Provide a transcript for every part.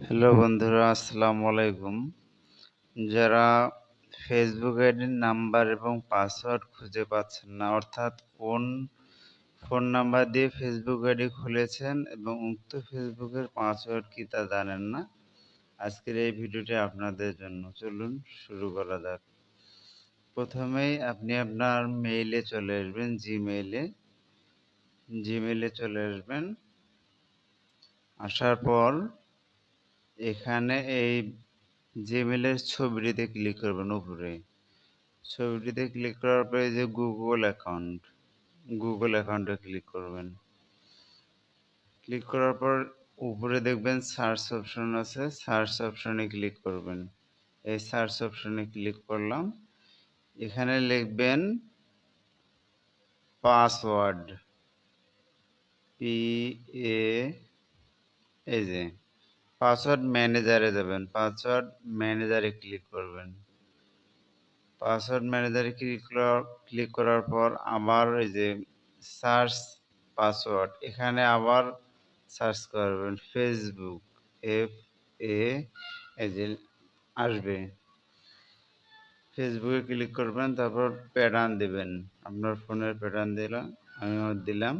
Hello বন্ধুরা, আসসালামু আলাইকুম। যারা ফেসবুক আইডির নাম্বার এবং পাসওয়ার্ড খুঁজে পাচ্ছেন না, অর্থাৎ কোন ফোন নাম্বার দিয়ে ফেসবুক আইডি খুলেছেন এবং উক্ত ফেসবুকের পাসওয়ার্ড কি তা জানেন না, আজকের এই ভিডিওটি আপনাদের জন্য। চলুন শুরু করা যাক। প্রথমেই আপনি আপনার মেইলে চলে আসবেন, জিমেইলে চলে আসবেন। আসার পর এখানে এই জিমেইলের ছবিটিতে ক্লিক করবেন উপরে। ছবিটিতে ক্লিক করার পরে যে গুগল অ্যাকাউন্টে ক্লিক করবেন। ক্লিক করার পর উপরে দেখবেন সার্চ অপশন আছে, সার্চ অপশনে ক্লিক করবেন। এই সার্চ অপশনে ক্লিক করলাম। এখানে লিখবেন পাসওয়ার্ড, পি এ এই যে পাসওয়ার্ড ম্যানেজারে যাবেন, পাসওয়ার্ড ম্যানেজারে ক্লিক করবেন। পাসওয়ার্ড ম্যানেজারে ক্লিক করার পর আবার এই যে সার্চ পাসওয়ার্ড, এখানে আবার সার্চ করবেন ফেসবুক, FA এই যে আসবে। ফেসবুকে ক্লিক করবেন, তারপর প্যাটার্ন দিবেন, আপনার ফোনের প্যাটার্ন দিলাম, আমি আমার দিলাম।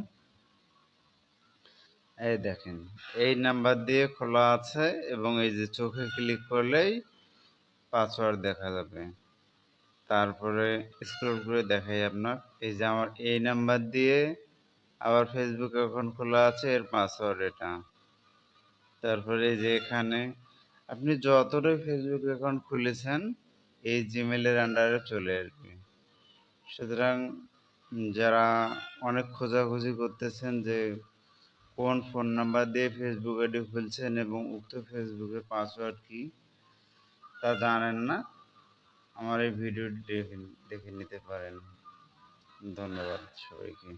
এই দেখেন এই নাম্বার দিয়ে খোলা আছে এবং এই যে চোখে ক্লিক করলেই পাসওয়ার্ড দেখা যাবে। তারপরে স্ক্রল করে দেখাই আপনার, এই যে আমার এই নাম্বার দিয়ে আবার ফেসবুক অ্যাকাউন্ট খোলা আছে, এর পাসওয়ার্ড এটা। তারপরে এই যে এখানে আপনি যতটাই ফেসবুক অ্যাকাউন্ট খুলেছেন এই জিমেইলের আন্ডারে চলে আসবে। সুতরাং যারা অনেক খোঁজাখুঁজি করতেছেন যে কোন ফোন নাম্বার দিয়ে ফেসবুক আইডি খুলছেন এবং উক্ত ফেসবুকের পাসওয়ার্ড কি তা জানেন না, আমার এই ভিডিওটি দেখে নিতে পারেন। ধন্যবাদ সবাইকে।